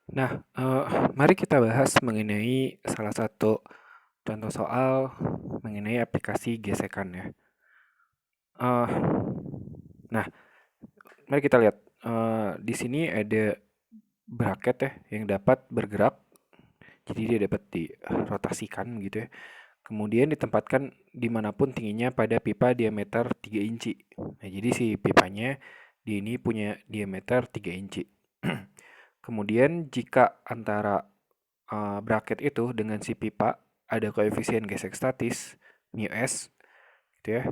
Nah, mari kita bahas mengenai salah satu contoh soal mengenai aplikasi gesekan ya. Eh, nah, mari kita lihat. Di sini ada bracket ya yang dapat bergerak, jadi dia dapat dirotasikan gitu ya. Kemudian ditempatkan dimanapun tingginya pada pipa diameter 3 inci. Nah, jadi si pipanya di ini punya diameter 3 inci. Kemudian jika antara bracket itu dengan si pipa ada koefisien gesek statis mu s gitu ya,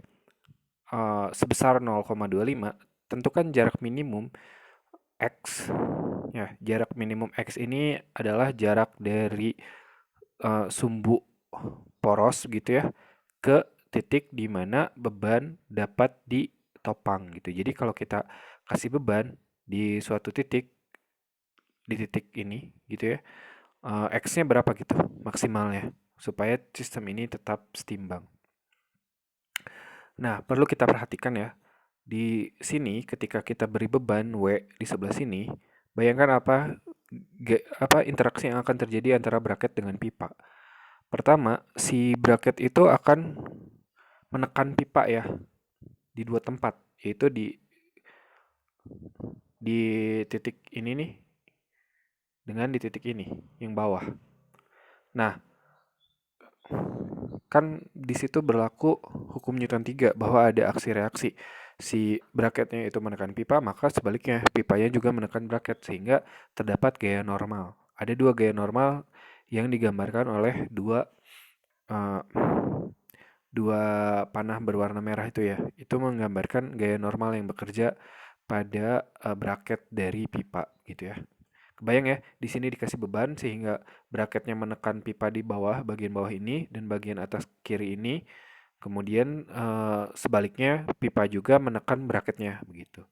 sebesar 0,25, tentukan jarak minimum x. Ya, jarak minimum x ini adalah jarak dari sumbu poros gitu ya ke titik di mana beban dapat ditopang gitu. Jadi kalau kita kasih beban di suatu titik, di titik ini gitu ya, X-nya berapa gitu maksimalnya supaya sistem ini tetap setimbang. Nah, perlu kita perhatikan ya, di sini ketika kita beri beban W di sebelah sini, bayangkan apa interaksi yang akan terjadi antara bracket dengan pipa. Pertama, si bracket itu akan menekan pipa ya di dua tempat, yaitu di titik ini nih dengan di titik ini yang bawah. Nah, kan di situ berlaku hukum Newton 3 bahwa ada aksi reaksi. Si bracketnya itu menekan pipa, maka sebaliknya pipanya juga menekan bracket sehingga terdapat gaya normal. Ada dua gaya normal yang digambarkan oleh eh, dua panah berwarna merah itu ya. Itu menggambarkan gaya normal yang bekerja pada bracket dari pipa gitu ya. Kebayang ya, di sini dikasih beban sehingga bracketnya menekan pipa di bawah, bagian bawah ini, dan bagian atas kiri ini. Kemudian sebaliknya pipa juga menekan bracketnya begitu.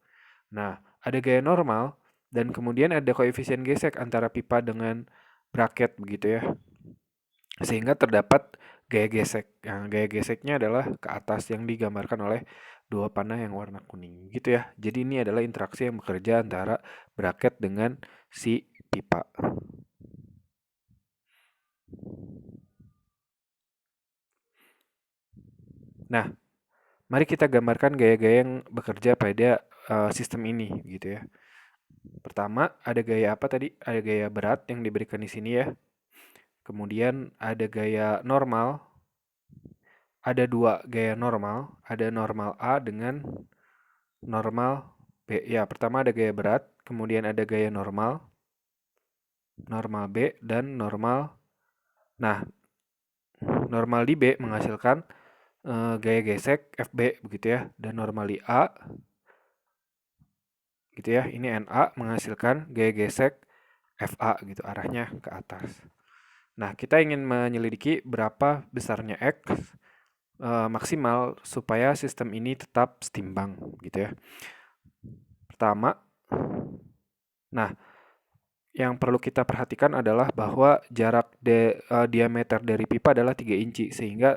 Nah, ada gaya normal dan kemudian ada koefisien gesek antara pipa dengan bracket begitu ya. Sehingga terdapat gaya gesek. Yang gaya geseknya adalah ke atas yang digambarkan oleh dua panah yang warna kuning gitu ya. Jadi ini adalah interaksi yang bekerja antara bracket dengan si pipa. Nah, mari kita gambarkan gaya-gaya yang bekerja pada sistem ini gitu ya. Pertama, ada gaya apa tadi? Ada gaya berat yang diberikan di sini ya. Kemudian ada gaya normal. Ada dua gaya normal. Ada normal A dengan normal B. Ya, pertama ada gaya berat, kemudian ada gaya normal, normal B, dan normal. Nah, normal di B menghasilkan gaya gesek FB begitu ya, dan normal di A gitu ya. Ini NA menghasilkan gaya gesek FA gitu, arahnya ke atas. Nah, kita ingin menyelidiki berapa besarnya X maksimal supaya sistem ini tetap setimbang gitu ya. Pertama, nah yang perlu kita perhatikan adalah bahwa diameter dari pipa adalah 3 inci sehingga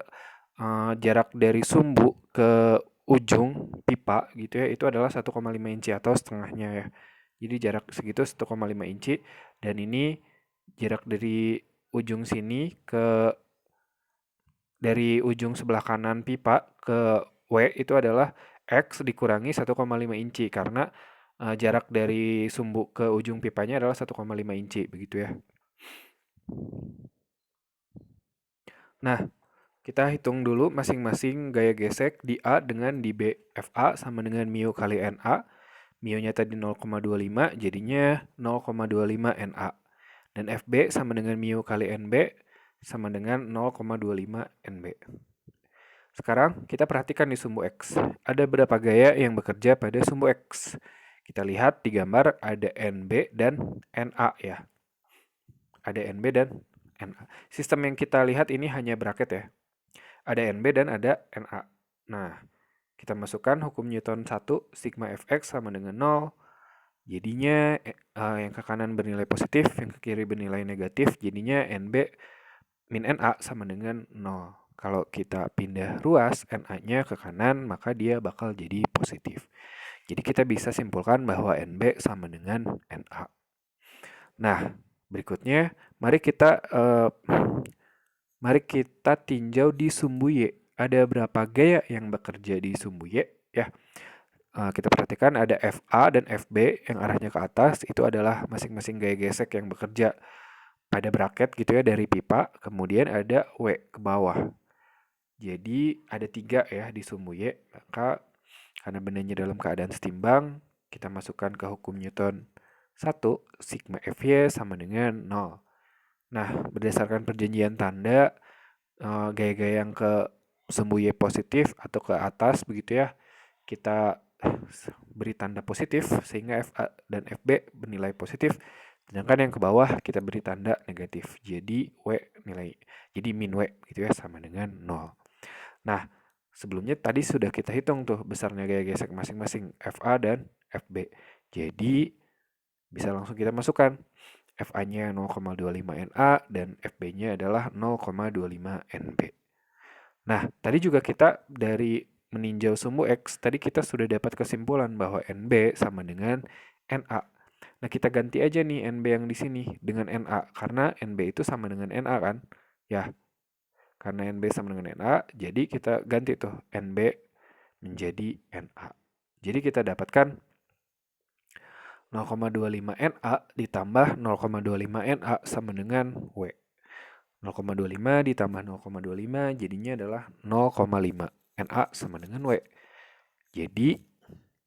jarak dari sumbu ke ujung pipa gitu ya itu adalah 1,5 inci atau setengahnya ya. Jadi jarak segitu 1,5 inci dan ini jarak dari ujung sini dari ujung sebelah kanan pipa ke W itu adalah X dikurangi 1,5 inci karena jarak dari sumbu ke ujung pipanya adalah 1,5 inci begitu ya. Nah, kita hitung dulu masing-masing gaya gesek di A dengan di B. FA sama dengan mu kali NA. Mu-nya tadi 0,25 jadinya 0,25 NA. Dan FB sama dengan mu kali NB sama dengan 0,25 NB. Sekarang kita perhatikan di sumbu X. Ada berapa gaya yang bekerja pada sumbu X? Kita lihat di gambar ada NB dan NA ya. Ada NB dan NA. Sistem yang kita lihat ini hanya bracket ya. Ada NB dan ada NA. Nah, kita masukkan hukum Newton 1, sigma Fx sama dengan 0. Jadinya yang ke kanan bernilai positif, yang ke kiri bernilai negatif. Jadinya NB min NA sama dengan 0. Kalau kita pindah ruas NA-nya ke kanan, maka dia bakal jadi positif. Jadi kita bisa simpulkan bahwa NB sama dengan NA. Nah, Berikutnya, mari kita tinjau di sumbu Y. Ada berapa gaya yang bekerja di sumbu Y? Ya, kita perhatikan ada FA dan FB yang arahnya ke atas. Itu adalah masing-masing gaya gesek yang bekerja pada bracket gitu ya dari pipa. Kemudian ada W ke bawah. Jadi ada 3 ya di sumbu Y. Maka karena bendanya dalam keadaan setimbang, kita masukkan ke hukum Newton 1, sigma Fy sama dengan 0. Nah, berdasarkan perjanjian tanda, gaya-gaya yang ke sumbu Y positif atau ke atas begitu ya, kita beri tanda positif sehingga FA dan FB bernilai positif, sedangkan yang ke bawah kita beri tanda negatif. Jadi min W gitu ya sama dengan 0. Nah, sebelumnya tadi sudah kita hitung tuh besarnya gaya gesek masing-masing FA dan FB. Jadi bisa langsung kita masukkan. FA-nya 0,25 NA dan FB-nya adalah 0,25 NB. Nah, tadi juga kita dari meninjau sumbu X, tadi kita sudah dapat kesimpulan bahwa NB sama dengan NA. Nah, kita ganti aja nih NB yang di sini dengan NA, karena NB itu sama dengan NA kan? Ya, karena NB sama dengan NA, jadi kita ganti tuh NB menjadi NA. Jadi kita dapatkan 0,25 NA ditambah 0,25 NA sama dengan W. 0,25 ditambah 0,25 jadinya adalah 0,5. NA sama dengan W. Jadi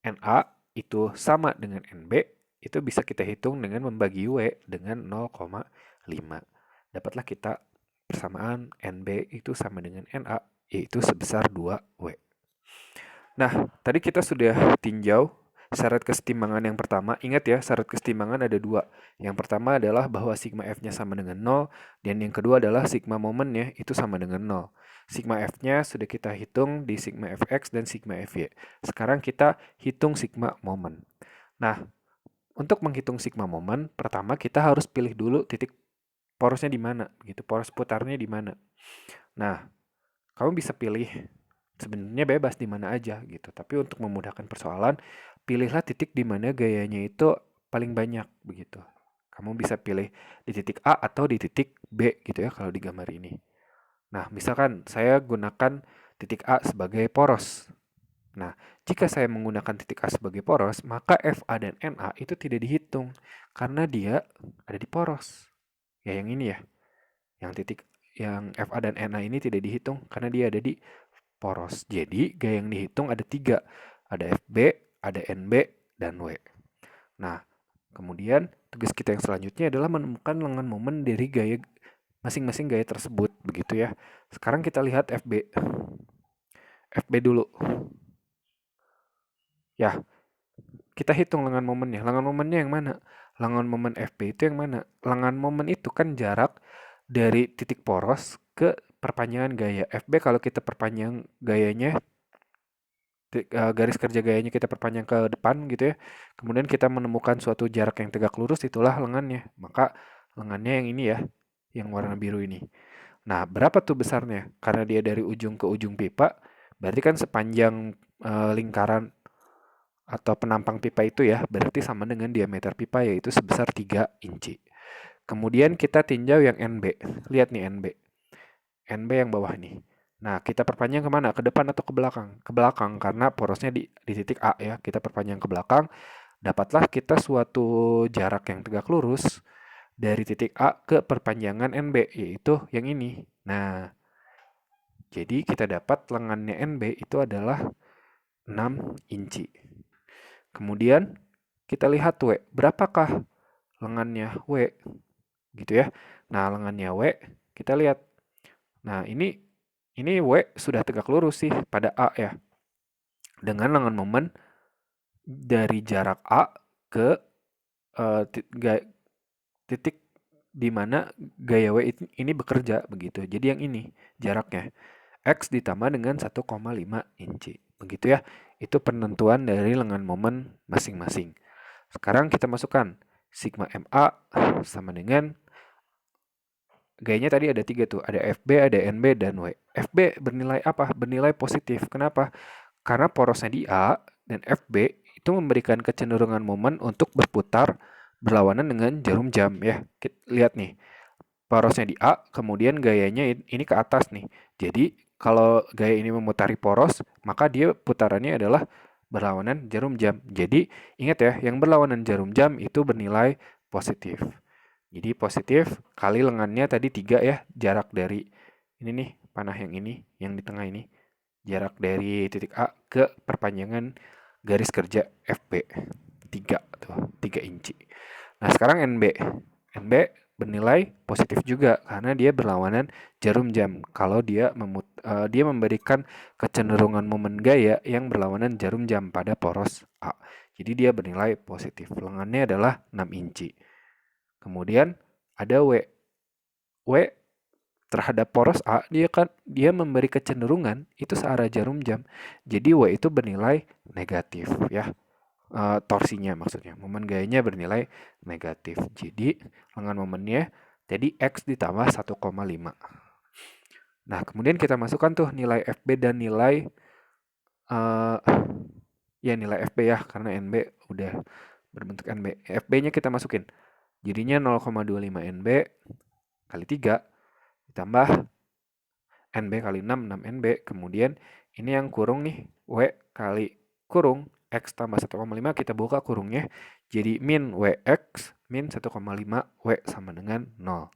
NA itu sama dengan NB, itu bisa kita hitung dengan membagi W dengan 0,5. Dapatlah kita persamaan NB itu sama dengan NA, yaitu sebesar 2W. Nah, tadi kita sudah tinjau syarat kesetimbangan yang pertama. Ingat ya, syarat kesetimbangan ada 2. Yang pertama adalah bahwa sigma F-nya sama dengan 0, dan yang kedua adalah sigma momennya itu sama dengan 0. Sigma F-nya sudah kita hitung di sigma Fx dan sigma Fy. Sekarang kita hitung sigma momen. Nah, untuk menghitung sigma momen, pertama kita harus pilih dulu titik porosnya di mana, gitu. Poros putarnya di mana. Nah, kamu bisa pilih sebenarnya bebas di mana aja gitu. Tapi untuk memudahkan persoalan, pilihlah titik di mana gayanya itu paling banyak begitu. Kamu bisa pilih di titik A atau di titik B gitu ya kalau di gambar ini. Nah, misalkan saya gunakan titik A sebagai poros. Nah, jika saya menggunakan titik A sebagai poros, maka FA dan NA itu tidak dihitung karena dia ada di poros. Ya yang ini ya. Yang FA dan NA ini tidak dihitung karena dia ada di poros. Jadi gaya yang dihitung ada 3. Ada FB, ada NB, dan W. Nah, kemudian tugas kita yang selanjutnya adalah menemukan lengan momen dari gaya masing-masing gaya tersebut. Begitu ya. Sekarang kita lihat FB. FB dulu. Ya, kita hitung lengan momennya. Lengan momennya yang mana? Lengan momen FB itu yang mana? Lengan momen itu kan jarak dari titik poros ke perpanjangan gaya. FB kalau kita perpanjang gayanya, garis kerja gayanya kita perpanjang ke depan gitu ya. Kemudian kita menemukan suatu jarak yang tegak lurus, itulah lengannya. Maka lengannya yang ini ya, yang warna biru ini. Nah, berapa tuh besarnya? Karena dia dari ujung ke ujung pipa, berarti kan sepanjang lingkaran atau penampang pipa itu ya, berarti sama dengan diameter pipa yaitu sebesar 3 inci. Kemudian kita tinjau yang NB. Lihat nih NB. NB yang bawah nih. Nah, kita perpanjang kemana? Ke depan atau ke belakang? Ke belakang, karena porosnya di titik A ya. Kita perpanjang ke belakang, dapatlah kita suatu jarak yang tegak lurus dari titik A ke perpanjangan NB, yaitu yang ini. Nah, jadi kita dapat lengannya NB itu adalah 6 inci. Kemudian kita lihat W. Berapakah lengannya W? Gitu ya. Nah, lengannya W, kita lihat. Nah, ini W sudah tegak lurus sih pada A ya. Dengan lengan momen dari jarak A ke titik di mana gaya W ini bekerja begitu. Jadi yang ini jaraknya. X ditambah dengan 1,5 inci. Begitu ya. Itu penentuan dari lengan momen masing-masing. Sekarang kita masukkan sigma MA sama dengan gayanya tadi ada 3 tuh. Ada FB, ada NB, dan W. FB bernilai apa? Bernilai positif. Kenapa? Karena porosnya di A dan FB itu memberikan kecenderungan momen untuk berputar berlawanan dengan jarum jam ya. Lihat nih, porosnya di A, kemudian gayanya ini ke atas nih. Jadi kalau gaya ini memutari poros, maka dia putarannya adalah berlawanan jarum jam. Jadi ingat ya, yang berlawanan jarum jam itu bernilai positif. Jadi positif kali lengannya tadi 3 ya, jarak dari ini nih, panah yang ini, yang di tengah ini. Jarak dari titik A ke perpanjangan garis kerja FB. 3 tuh, 3 inci. Nah, sekarang NB. NB bernilai positif juga karena dia berlawanan jarum jam. Kalau dia memberikan kecenderungan momen gaya yang berlawanan jarum jam pada poros A. Jadi dia bernilai positif. Lengannya adalah 6 inci. Kemudian ada W. W terhadap poros A dia memberi kecenderungan itu searah jarum jam. Jadi W itu bernilai negatif ya. Torsinya maksudnya. Momen gayanya bernilai negatif. Jadi lengan momennya jadi X ditambah 1,5. Nah, kemudian kita masukkan tuh nilai FB dan nilai nilai FB ya karena NB udah berbentuk NB. FB-nya kita masukin. Jadinya 0,25 NB kali 3 ditambah NB kali 6, 6 NB. Kemudian ini yang kurung nih, W kali kurung X tambah 1,5 kita buka kurungnya. Jadi min WX min 1,5 W sama dengan 0.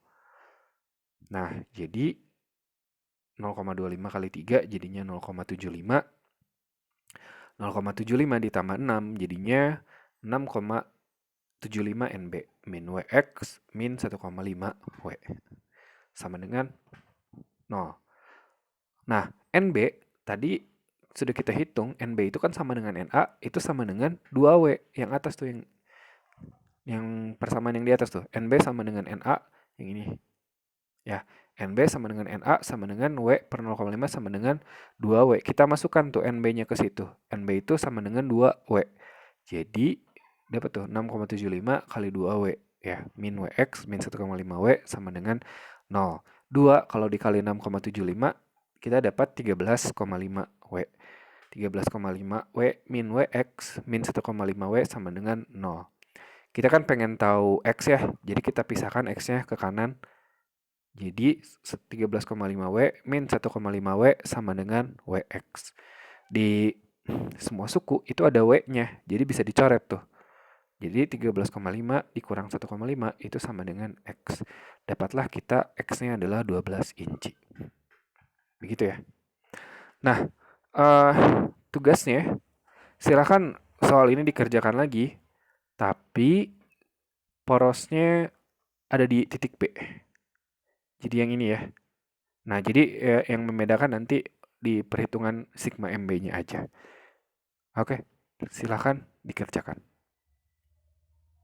Nah, jadi 0,25 kali 3 jadinya 0,75. 0,75 ditambah 6 jadinya 6,75 NB min WX min 1,5 W sama dengan 0. Nah, NB tadi sudah kita hitung, NB itu kan sama dengan NA, itu sama dengan 2W yang atas tuh, yang persamaan yang di atas tuh. NB sama dengan NA, yang ini. Ya, NB sama dengan NA sama dengan W per 0,5 sama dengan 2W. Kita masukkan tuh NB-nya ke situ. NB itu sama dengan 2W. Jadi, dapat tuh 6,75 kali 2W. Ya, min WX min 1,5W sama dengan 0. 2 kalau dikali 6,75 kita dapat 13,5 W. 13,5 W min WX min 1,5 W sama dengan 0. Kita kan pengen tahu X ya, jadi kita pisahkan X-nya ke kanan. Jadi 13,5 W min 1,5 W sama dengan WX. Di semua suku itu ada W-nya, jadi bisa dicoret tuh. Jadi 13,5 dikurang 1,5 itu sama dengan X. Dapatlah kita X-nya adalah 12 inci. Begitu ya. Nah, tugasnya silakan soal ini dikerjakan lagi, tapi porosnya ada di titik B. Jadi yang ini ya. Nah, jadi yang membedakan nanti di perhitungan sigma MB-nya aja. Oke, silakan dikerjakan.